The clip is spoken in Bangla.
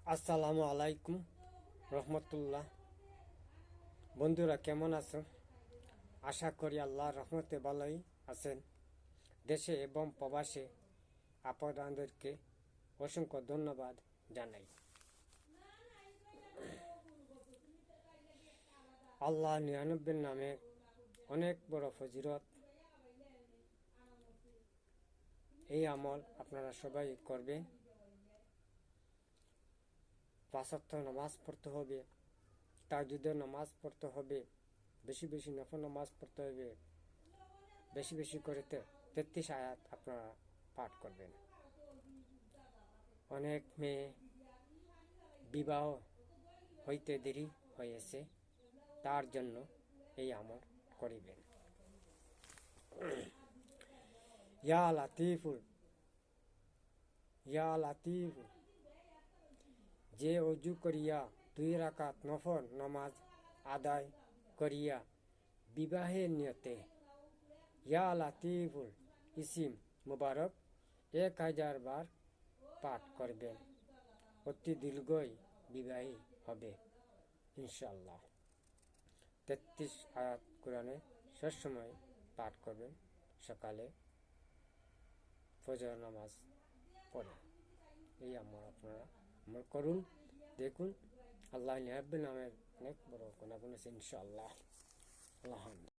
আসসালামু আলাইকুম রহমতুল্লাহ। বন্ধুরা কেমন আছো? আশা করি আল্লাহর রহমতে ভালোই আছেন। দেশে এবং প্রবাসে আপনাদেরকে অসংখ্য ধন্যবাদ জানাই। আল্লাহ 99 নামে অনেক বড় ফজিলত। এই আমল আপনারা সবাই করবেন। 5 ওয়াক্ত নামাজ পড়তে হবে, তাহাজ্জুদের নামাজ পড়তে হবে, বেশি বেশি নফল নামাজ পড়তে হবে, বেশি বেশি করে 33 আয়াত আপনারা পাঠ করবেন। অনেক মেয়ে বিবাহ হইতে দেরি হয়েছে, তার জন্য এই আমল করিবেন। ইয়া লাতিফুল ইয়া লাতিফুল, যে অজু করিয়া 2 রাকাত নফল নামাজ আদায় করিয়া বিবাহের নিয়তে ইয়া লাতিফুল ইসিম মুবারক 1000 বার পাঠ করবেন, অতি দীর্ঘই বিবাহী হবে ইনশাআল্লাহ। 33 আয়াত কোরআনে সবসময় পাঠ করবেন সকালে ফজর নামাজ পড়ে। এই আমল আপনারা আমল করুন, দেখুন আল্লাহ 99 নামের অনেক বড় গুণাগুণ আছে ইনশাআল্লাহ। আল্লাহ।